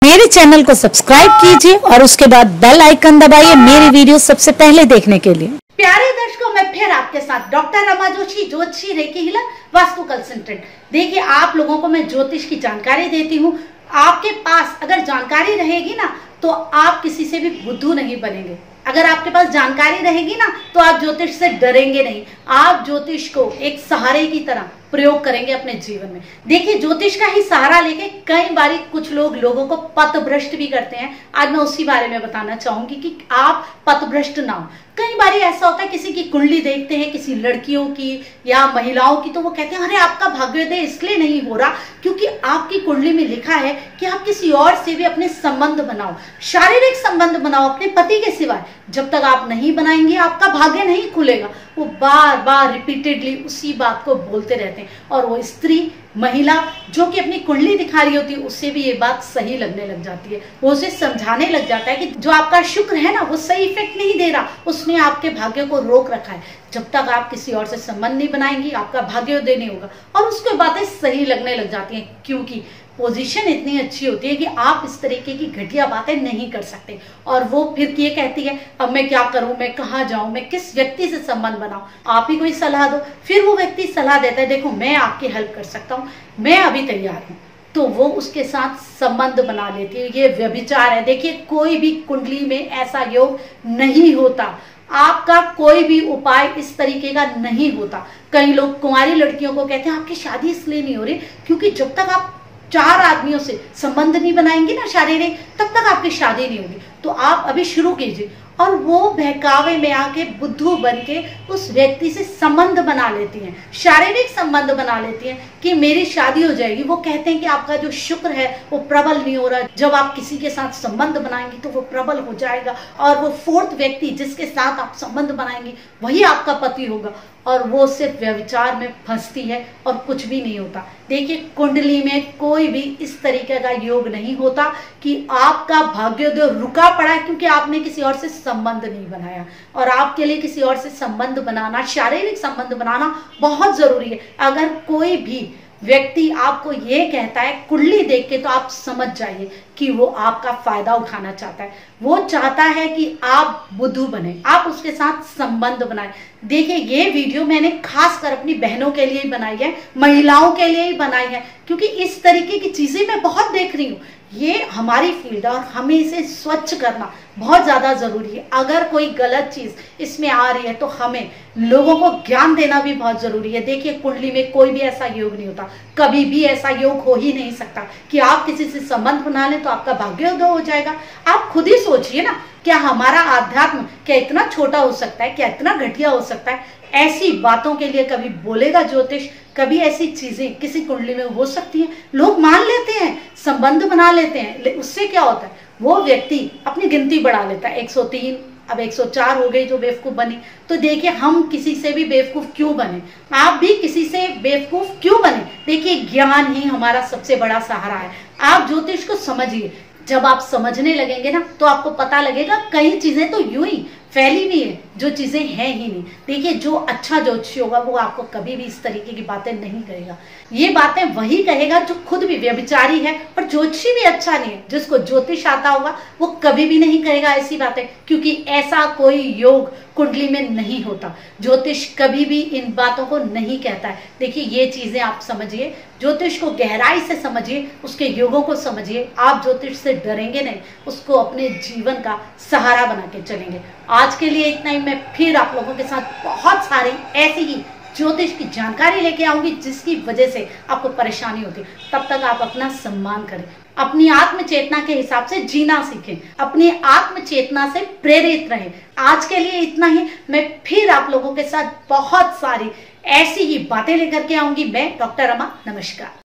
मेरे चैनल को सब्सक्राइब कीजिए और उसके बाद बेल आइकन दबाइए मेरी वीडियो सबसे पहले देखने के लिए। प्यारे दर्शकों, मैं फिर आपके साथ डॉक्टर रमा जोशी, ज्योतिषी, रेकी हीलर, वास्तु कंसल्टेंट। देखिए, आप लोगों को मैं ज्योतिष की जानकारी देती हूँ। आपके पास अगर जानकारी रहेगी ना तो आप किसी से भी बुद्धू नहीं बनेंगे। अगर आपके पास जानकारी रहेगी ना तो आप ज्योतिष से डरेंगे नहीं। आप ज्योतिष को एक सहारे की तरह प्रयोग करेंगे अपने जीवन में। देखिए, ज्योतिष का ही सहारा लेके कई बारी कुछ लोगों को पथभ्रष्ट भी करते हैं। आज मैं उसी बारे में बताना चाहूंगी कि आप पथभ्रष्ट ना हो। कई बारी ऐसा होता है, किसी की कुंडली देखते हैं, किसी लड़कियों की या महिलाओं की, तो वो कहते हैं अरे आपका भाग्योदय इसलिए नहीं हो रहा क्योंकि आपकी कुंडली में लिखा है कि आप किसी और से भी अपने संबंध बनाओ, शारीरिक संबंध बनाओ अपने पति के सिवाय। जब तक आप नहीं बनाएंगे आपका भाग्य नहीं खुलेगा। वो बार बार रिपीटेडली उसी बात को बोलते रहते हैं और वो स्त्री, महिला जो कि अपनी कुंडली दिखा रही होती है उससे भी ये बात सही लगने लग जाती है। वो उसे समझाने लग जाता है कि जो आपका शुक्र है ना वो सही इफेक्ट नहीं दे रहा, उसने आपके भाग्य को रोक रखा है। जब तक आप किसी और से संबंध नहीं बनाएंगी आपका भाग्योदय नहीं होगा। और उसको बातें सही लगने लग जाती हैं क्योंकि पोजीशन इतनी अच्छी होती है कि आप इस तरीके की घटिया बातें नहीं कर सकते। और वो फिर ये कहती है अब मैं क्या करूं, मैं कहाँ जाऊं, मैं किस व्यक्ति से संबंध बनाऊं, आप ही कोई सलाह दो। फिर वो व्यक्ति सलाह देता है देखो मैं आपकी हेल्प कर सकता हूं, मैं अभी तैयार हूं, तो वो उसके साथ संबंध बना लेती है। ये व्यभिचार है। देखिए, कोई भी कुंडली में ऐसा योग नहीं होता। आपका कोई भी उपाय इस तरीके का नहीं होता। कई लोग कुंवारी लड़कियों को कहते हैं आपकी शादी इसलिए नहीं हो रही क्योंकि जब तक आप 4 आदमियों से संबंध नहीं बनाएंगे ना शारीरिक, तब तक आपकी शादी नहीं होगी। तो आप अभी शुरू कीजिए। और वो बहकावे में आके बुद्धू बन के उस व्यक्ति से संबंध बना लेती हैं, शारीरिक संबंध बना लेती हैं कि मेरी शादी हो जाएगी। वो कहते हैं कि आपका जो शुक्र है वो प्रबल नहीं हो रहा। जब आप किसी के साथ संबंध बनाएंगी तो वो प्रबल हो जाएगा और वो 4th व्यक्ति जिसके साथ आप संबंध बनाएंगी वही आपका पति होगा। और वो सिर्फ व्यभिचार में फंसती है और कुछ भी नहीं होता। देखिए, कुंडली में कोई भी इस तरीके का योग नहीं होता कि आपका भाग्योदय रुका पड़ा है क्योंकि आपने किसी और से संबंध नहीं बनाया। और आपके लिए किसी और से संबंध बनाना, शारीरिक संबंध बनाना बहुत जरूरी है। अगर कोई भी व्यक्ति आपको ये कहता है कुंडली देख के, तो आप समझ जाइए कि वो आपका फायदा उठाना चाहता है। वो चाहता है कि आप बुद्धू बने, आप उसके साथ संबंध बनाए। देखिए, ये वीडियो मैंने खासकर अपनी बहनों के लिए ही बनाई है, महिलाओं के लिए ही बनाई है क्योंकि इस तरीके की चीजें मैं बहुत देख रही हूँ। ये हमारी फील्ड है और हमें इसे स्वच्छ करना बहुत ज्यादा जरूरी है। अगर कोई गलत चीज इसमें आ रही है तो हमें लोगों को ज्ञान देना भी बहुत जरूरी है। देखिए, कुंडली में कोई भी ऐसा योग नहीं होता, कभी भी ऐसा योग हो ही नहीं सकता कि आप किसी से संबंध बना लें तो आपका भाग्योदय हो जाएगा। आप खुद ही सोचिए ना, क्या हमारा आध्यात्म क्या इतना छोटा हो सकता है, क्या इतना घटिया हो सकता है? ऐसी बातों के लिए कभी बोलेगा ज्योतिष? कभी ऐसी चीजें किसी कुंडली में हो सकती हैं? लोग मान लेते हैं, संबंध बना लेते हैं। उससे क्या होता है, वो व्यक्ति अपनी गिनती बढ़ा लेता है। 103 अब 104 हो गई जो बेवकूफ बनी। तो देखिए, हम किसी से भी बेवकूफ क्यों बने, आप भी किसी से बेवकूफ क्यों बने? देखिए, ज्ञान ही हमारा सबसे बड़ा सहारा है। आप ज्योतिष को समझिए। जब आप समझने लगेंगे ना तो आपको पता लगेगा कई चीजें तो यूं ही फैली हुई है जो चीजें हैं ही नहीं। देखिए, जो अच्छा ज्योतिषी होगा वो आपको कभी भी इस तरीके की बातें नहीं कहेगा। ये बातें वही कहेगा जो खुद भी व्यभिचारी है और ज्योतिषी भी अच्छा नहीं है। जिसको ज्योतिष आता होगा वो कभी भी नहीं कहेगा ऐसी बातें, क्योंकि ऐसा कोई योग कुंडली में नहीं होता। ज्योतिष कभी भी इन बातों को नहीं कहता है। देखिए, ये चीजें आप समझिए, ज्योतिष को गहराई से समझिए, उसके योगों को समझिए। आप ज्योतिष से डरेंगे नहीं, उसको अपने जीवन का सहारा बना के चलेंगे। आज के लिए इतना ही। मैं फिर आप लोगों के साथ बहुत सारी ऐसी ही ज्योतिष की जानकारी लेके आऊंगी जिसकी वजह से आपको परेशानी होती है। तब तक आप अपना सम्मान करें, अपनी आत्म चेतना के हिसाब से जीना सीखें, अपनी आत्म चेतना से प्रेरित रहें। आज के लिए इतना ही। मैं फिर आप लोगों के साथ बहुत सारी ऐसी ही बातें लेकर के आऊंगी। मैं डॉक्टर रमा, नमस्कार।